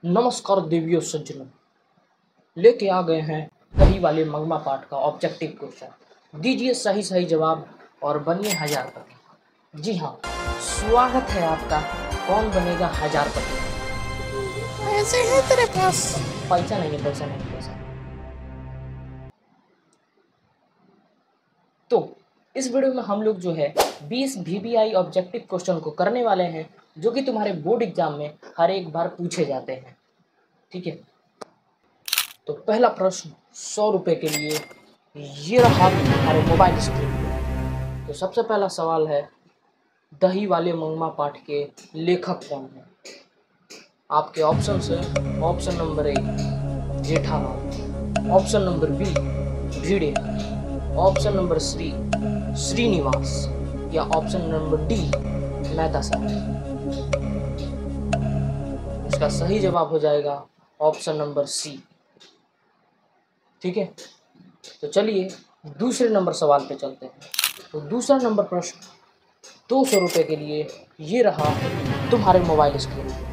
नमस्कार देवियों सज्जनों, लेके आ गए हैं दही वाले मंगमा पाठ का ऑब्जेक्टिव क्वेश्चन। दीजिए सही सही जवाब और बनिए हजारपति। जी हाँ, स्वागत है आपका। कौन बनेगा हजारपति? पैसे हैं तेरे पास? पैसा नहीं है, पैसा नहीं, पैसा नहीं। तो इस वीडियो में हम लोग जो है 20 VBI ऑब्जेक्टिव क्वेश्चन को करने वाले हैं, जो कि तुम्हारे बोर्ड एग्जाम में हर एक बार पूछे जाते हैं। ठीक है, तो पहला प्रश्न 100 रुपये के लिए ये रहा हमारे मोबाइल स्क्रीन पे। तो सबसे पहला सवाल है, दही वाले मंगमा पाठ के लेखक कौन है? आपके ऑप्शन है, option number A Jethalal, option number B Bhide, option number C Srinivas या ऑप्शन नंबर डी मेहता साहब। इसका सही जवाब हो जाएगा ऑप्शन नंबर सी। ठीक है, तो चलिए दूसरे नंबर सवाल पे चलते हैं। तो दूसरा नंबर प्रश्न 200 रुपये के लिए ये रहा तुम्हारे मोबाइल स्क्रीन पे।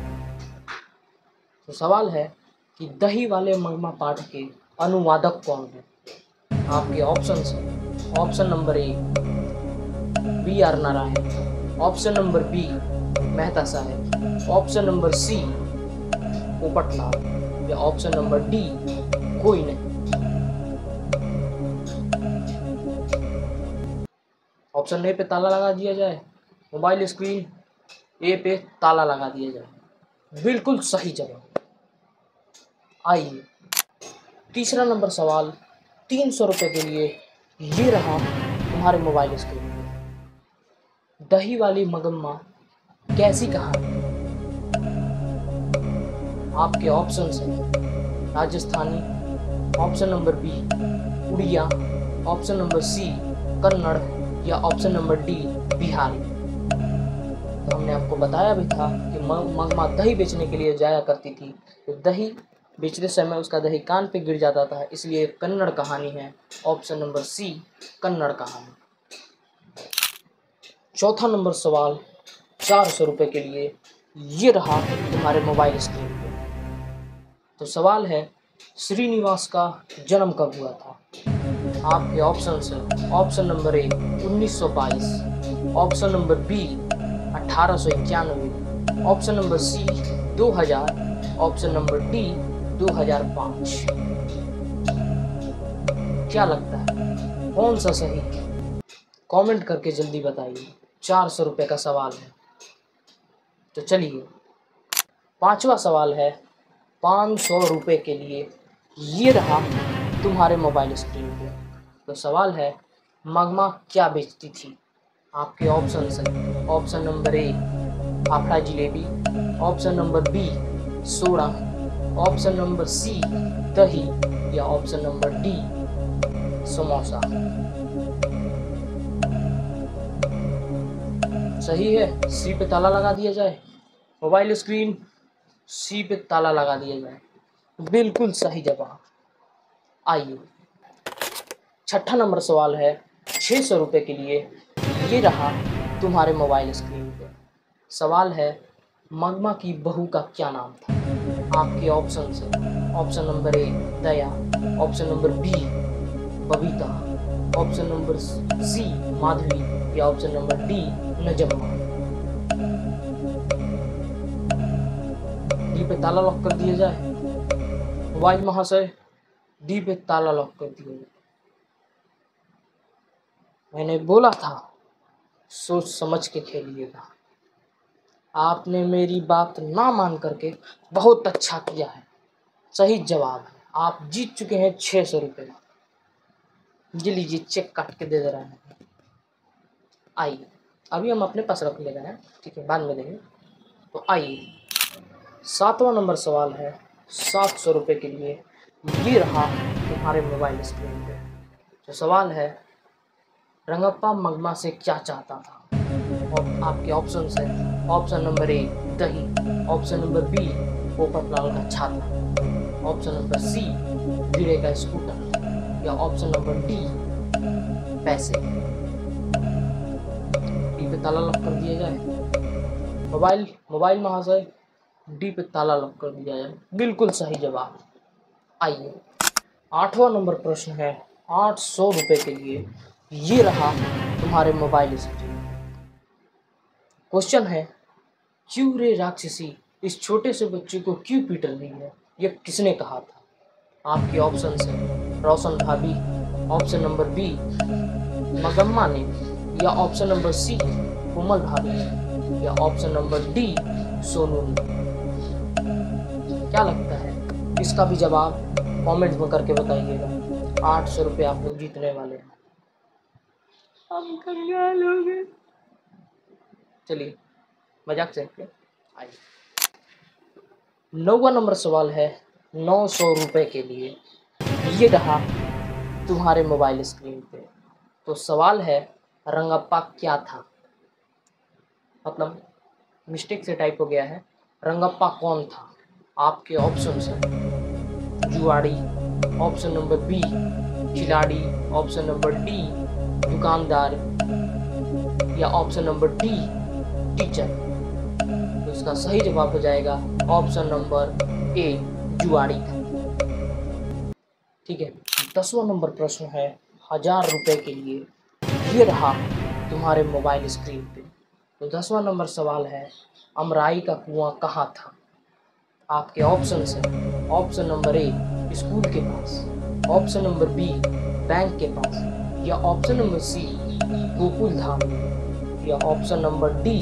तो सवाल है कि दही वाले मंगमा पाठ के अनुवादक कौन है? आपके ऑप्शन हैं, option number A BR Narayan, option number B Mehta sahab, option number सी पोपटलाल या ऑप्शन नंबर डी कोई नहीं। ऑप्शन ए पे ताला लगा दिया जाए, मोबाइल स्क्रीन ए पे ताला लगा दिया जाए। बिल्कुल सही जवाब। आइए तीसरा नंबर सवाल 300 रुपये के लिए ये रहा तुम्हारे मोबाइल स्क्रीन पे। दही वाली मगम्मा कैसी कहानी? आपके ऑप्शन हैं Rajasthani, option number B Oriya, option number C Kannada या ऑप्शन नंबर डी बिहारी। तो हमने आपको बताया भी था कि मंगमा दही बेचने के लिए जाया करती थी, तो दही बेचते समय उसका दही कान पे गिर जाता था, इसलिए कन्नड़ कहानी है। ऑप्शन नंबर सी कन्नड़ कहानी। चौथा नंबर सवाल 400 रुपये के लिए ये रहा तुम्हारे मोबाइल स्क्रीन पे। तो सवाल है, श्रीनिवास का जन्म कब हुआ था? आपके ऑप्शन हैं, option number A 1922, option number B 1891, option number C 2000, option number D 2005। क्या लगता है कौन सा सही? कमेंट करके जल्दी बताइए। 400 रुपये का सवाल है। तो चलिए पांचवा सवाल है 500 रुपये के लिए ये रहा तुम्हारे मोबाइल स्क्रीन पे। तो सवाल है, मंगमा क्या बेचती थी? आपके ऑप्शन हैं, option number A fafda jalebi, option number B soda, option number C दही या ऑप्शन नंबर डी समोसा। सही है, सी पे ताला लगा दिया जाए, मोबाइल स्क्रीन सी पे ताला लगा दिया जाए। बिल्कुल सही जवाब। आइए छठा नंबर सवाल है 600 रुपये के लिए ये रहा तुम्हारे मोबाइल स्क्रीन पे। सवाल है, मंगमा की बहू का क्या नाम था? आपके ऑप्शन हैं, option number A Daya, option number B Babita, option number C Madhavi या option number D Najamma. D पे ताला लॉक कर दिया जाए। मोबाइल महाशय डी पे ताला लॉक कर दिया जाए। मैंने बोला था सोच समझ के खेलिएगा। आपने मेरी बात ना मान करके बहुत अच्छा किया है। सही जवाब है, आप जीत चुके हैं 600 रुपये। ये लीजिए, चेक काट के दे रहे हैं। आइए अभी हम अपने पास रख ले रहे हैं, ठीक है, बाद में देंगे। तो आइए सातवां नंबर सवाल है 700 रुपये के लिए ये रहा तुम्हारे मोबाइल स्क्रीन पे। तो सवाल है, रंगप्पा मंगमा से क्या चाहता था? और आपके ऑप्शन हैं, ऑप्शन नंबर ए दही, ऑप्शन नंबर बी पोपटलाल का छाता, ऑप्शन नंबर सी भिड़े का स्कूटर या ऑप्शन नंबर डी पैसे। डी पे ताला लॉक कर दिया जाए। मोबाइल महाशय डी पे ताला लॉक कर दिया जाए, बिल्कुल सही जवाब। आइए 8वां नंबर प्रश्न है 800 रुपये के लिए। ये रहा तुम्हारे मोबाइल स्क्रीन। क्वेश्चन है, क्यों रे राक्षसी इस छोटे से बच्चे को क्यों पीट रही है, यह किसने कहा था? आपके ऑप्शन है रोशन भाभी, ऑप्शन नंबर बी मगम्मा ने, या ऑप्शन नंबर सी कोमल भाभी, या ऑप्शन नंबर डी सोनू ने। क्या लगता है? इसका भी जवाब कमेंट में करके बताइएगा। 800 रुपये आप लोग जीतने वाले हैं। हम कंगाल हो गए। चलिए मजाक से आइए 9वां नंबर सवाल है 900 रुपये के लिए। ये रहा तुम्हारे मोबाइल स्क्रीन पे। तो सवाल है, रंगप्पा क्या था? मतलब मिस्टेक से टाइप हो गया है, रंगप्पा कौन था? आपके ऑप्शन है जुआड़ी, ऑप्शन नंबर बी खिलाड़ी, ऑप्शन नंबर डी दुकानदार, या ऑप्शन नंबर डी टीचर। तो इसका सही जवाब हो जाएगा ऑप्शन नंबर ए जुआड़ी था। ठीक है, 10वां नंबर प्रश्न है 1000 रुपये के लिए। ये रहा तुम्हारे मोबाइल स्क्रीन पे। तो 10वां नंबर सवाल है, अमराई का कुआं कहाँ था? आपके ऑप्शन है ऑप्शन नंबर ए स्कूल के पास, ऑप्शन नंबर बी बैंक के पास, या ऑप्शन नंबर सी गोकुल धाम, या ऑप्शन नंबर डी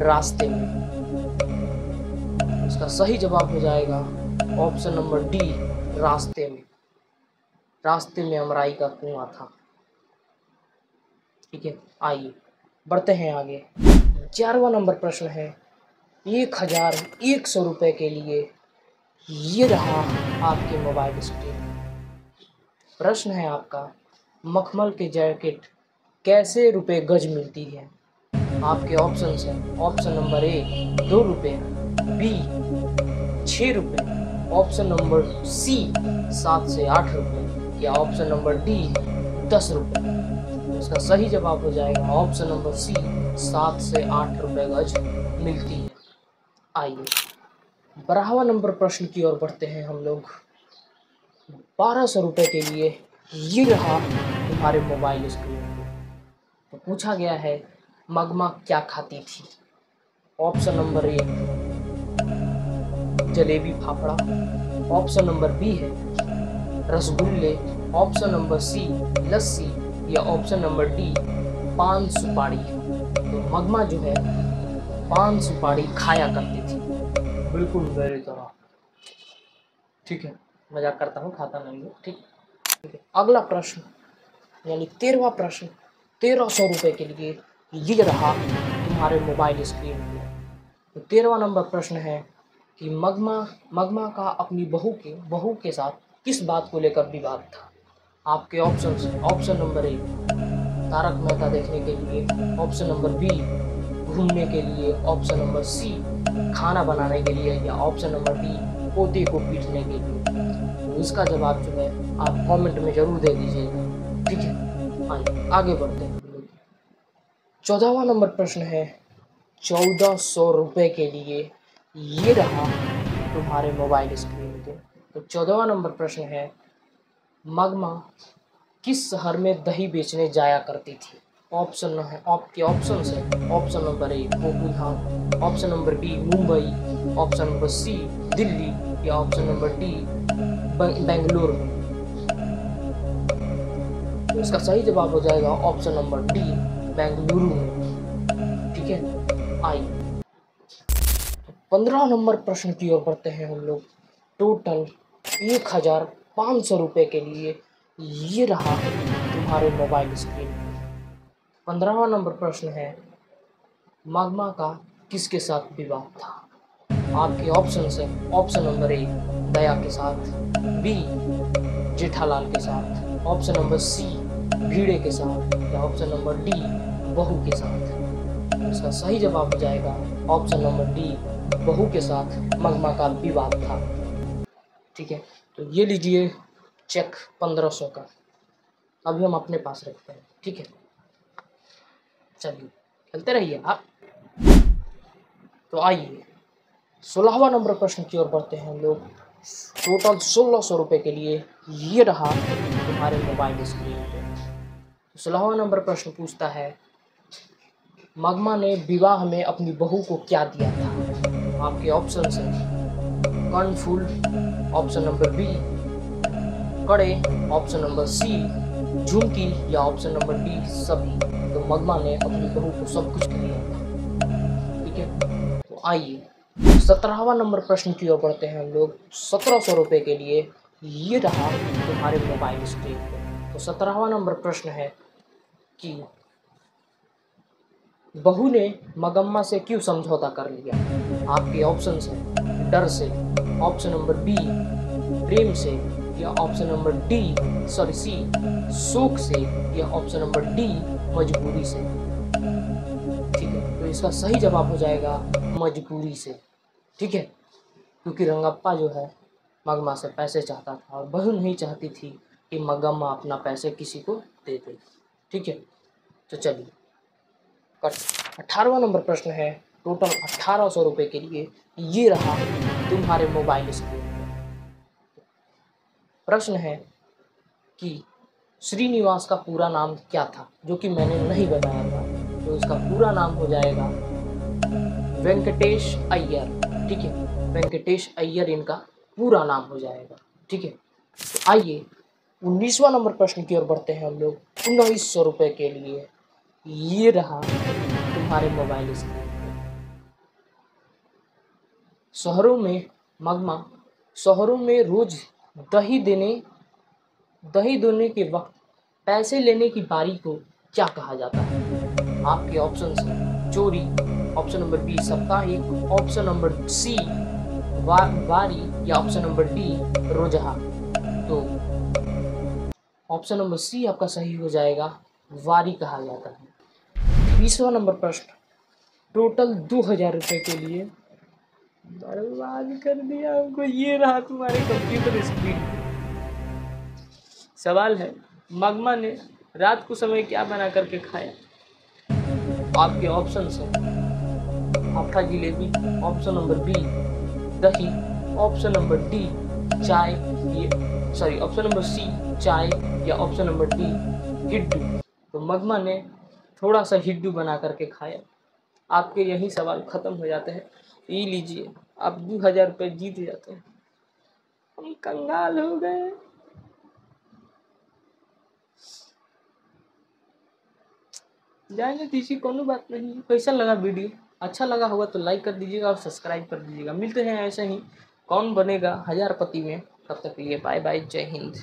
रास्ते में। इसका सही जवाब हो जाएगा ऑप्शन नंबर डी रास्ते में। रास्ते में अमराई का कुआं था। ठीक है, आइए बढ़ते हैं आगे। 11वां नंबर प्रश्न है 1100 रुपये के लिए। ये रहा आपके मोबाइल स्क्रीन। प्रश्न है आपका, मखमल के जैकेट कैसे रुपए गज मिलती है? आपके ऑप्शन है ऑप्शन नंबर ए 2 रुपये, बी 6 रुपये, ऑप्शन नंबर सी 7 से 8 रुपये, या ऑप्शन नंबर डी 10 रुपये। इसका सही जवाब हो जाएगा ऑप्शन नंबर सी 7 से 8 रुपये गज मिलती है। आइए 12वां नंबर प्रश्न की ओर बढ़ते हैं हम लोग। 1200 रुपये के लिए ये रहा तुम्हारे मोबाइल स्क्रीन पे। तो पूछा गया है, मगमा क्या खाती थी? Option number A jalebi fafda, option number B है रसगुल्ले, ऑप्शन नंबर सी लस्सी, या ऑप्शन नंबर डी पान सुपारी। तो मगमा जो है पान सुपारी खाया करती थी, बिल्कुल मेरी तरह। ठीक है, मजाक करता हूँ, खाता नहीं हूँ। ठीक है, अगला प्रश्न यानी 13वां प्रश्न 1300 रुपये के लिए ये रहा तुम्हारे मोबाइल स्क्रीन पे। तो 13वां नंबर प्रश्न है कि मगमा का अपनी बहू के साथ किस बात को लेकर विवाद था? आपके option option number A Tarak Mehta देखने के लिए, ऑप्शन नंबर बी घूमने के लिए, ऑप्शन नंबर सी खाना बनाने के लिए, या ऑप्शन नंबर डी पोते को पीटने के लिए। तो इसका जवाब जो है आप कमेंट में जरूर दे दीजिएगा। ठीक है, आइए आगे बढ़ते हैं। 14वां नंबर प्रश्न है 1400 रुपये के लिए। ये रहा तुम्हारे मोबाइल स्क्रीन पे। तो 14वां नंबर प्रश्न है, मगमा किस शहर में दही बेचने जाया करती थी? ऑप्शन है आपके ऑप्शन है option number A Gokuldham, option number B Mumbai, option number C Delhi, या ऑप्शन नंबर डी बेंगलुरु। तो इसका सही जवाब हो जाएगा ऑप्शन नंबर डी बेंगलुरु में। ठीक है, आइए 15 नंबर प्रश्न की ओर बढ़ते हैं हम लोग। टोटल 1500 रुपये के लिए ये रहा तुम्हारे मोबाइल स्क्रीन पे। 15वां नंबर प्रश्न है, मगमा का किसके साथ विवाद था? आपके ऑप्शन है ऑप्शन नंबर ए दया के साथ, बी जेठालाल के साथ, ऑप्शन नंबर सी भीड़े के साथ, या ऑप्शन नंबर डी बहू के साथ। इसका सही जवाब हो जाएगा ऑप्शन नंबर डी बहू के साथ मगमा का विवाद था। ठीक है, तो ये लीजिए चेक 1500 का, अभी हम अपने पास रखते हैं। ठीक है, चलिए खेलते रहिए आप। तो आइए 16वां नंबर प्रश्न की ओर बढ़ते हैं हम लोग। टोटल 1600 रुपये के लिए ये रहा तुम्हारे मोबाइल स्क्रीन पे। 16वां नंबर प्रश्न पूछता है, मगमा ने विवाह में अपनी बहू को क्या दिया था? आपके ऑप्शन हैं कर्णफूल, ऑप्शन नंबर बी कड़े, ऑप्शन नंबर सी झुमकी या ऑप्शन नंबर डी सभी। तो मगमा ने अपनी बहू को सब कुछ दिया था, ठीक है। तो आइए 17वां नंबर प्रश्न की ओर बढ़ते हैं हम लोग। 1700 रुपये के लिए ये रहा तुम्हारे मोबाइल स्क्रीन पे। तो 17वां नंबर प्रश्न है कि बहू ने मगम्मा से क्यों समझौता कर लिया? आपके ऑप्शन हैं डर से, ऑप्शन नंबर बी प्रेम से या ऑप्शन नंबर सी शोक से या ऑप्शन नंबर डी मजबूरी से। ठीक है, तो इसका सही जवाब हो जाएगा मजबूरी से, ठीक है। क्योंकि रंगप्पा जो है मगमा से पैसे चाहता था और बहू नहीं चाहती थी कि मगम्मा अपना पैसे किसी को दे दे, ठीक है। तो चलिए 18वां नंबर प्रश्न है। टोटल 1800 रुपये के लिए ये रहा तुम्हारे मोबाइल स्क्रीन पे। प्रश्न है कि श्रीनिवास का पूरा नाम क्या था, जो कि मैंने नहीं बताया था। तो इसका पूरा नाम हो जाएगा वेंकटेश अय्यर, ठीक है। वेंकटेश अय्यर इनका पूरा नाम हो जाएगा, ठीक है। तो आइए 19वां नंबर प्रश्न की ओर बढ़ते हैं हम लोग। 1900 रुपये के लिए ये रहा तुम्हारे मोबाइल स्क्रीन पे। शहरों में रोज दही देने के वक्त पैसे लेने की बारी को क्या कहा जाता है? आपके ऑप्शन हैं चोरी, ऑप्शन नंबर बी साप्ताहिक, ऑप्शन नंबर सी वारी या ऑप्शन नंबर डी रोजहा। तो ऑप्शन नंबर सी आपका सही हो जाएगा, वारी कहा जाता है। 20वां नंबर प्रश्न, टोटल 2000 रुपये के लिए बर्बाद कर दिया हमको, ये रहा तुम्हारे कंप्यूटर स्क्रीन पे। सवाल है मगमा ने रात को समय क्या बना करके खाया? आपके ऑप्शन हैं आटा जिलेबी, ऑप्शन नंबर बी दही, ऑप्शन नंबर डी चाय ऑप्शन नंबर सी चाय या ऑप्शन नंबर डी हिड्डू। तो मगमा ने थोड़ा सा हिड्डू बना करके खाया। आपके यही सवाल खत्म हो जाते हैं। ये लीजिए, आप 2000 रुपये जीत जाते हैं। हम कंगाल हो गए। जाने दीजिए, कोनो बात नहीं। कैसा लगा वीडियो? अच्छा लगा होगा तो लाइक कर दीजिएगा और सब्सक्राइब कर दीजिएगा। मिलते हैं ऐसे ही कौन बनेगा हजारपति में। तब तक के लिए बाय बाय, जय हिंद।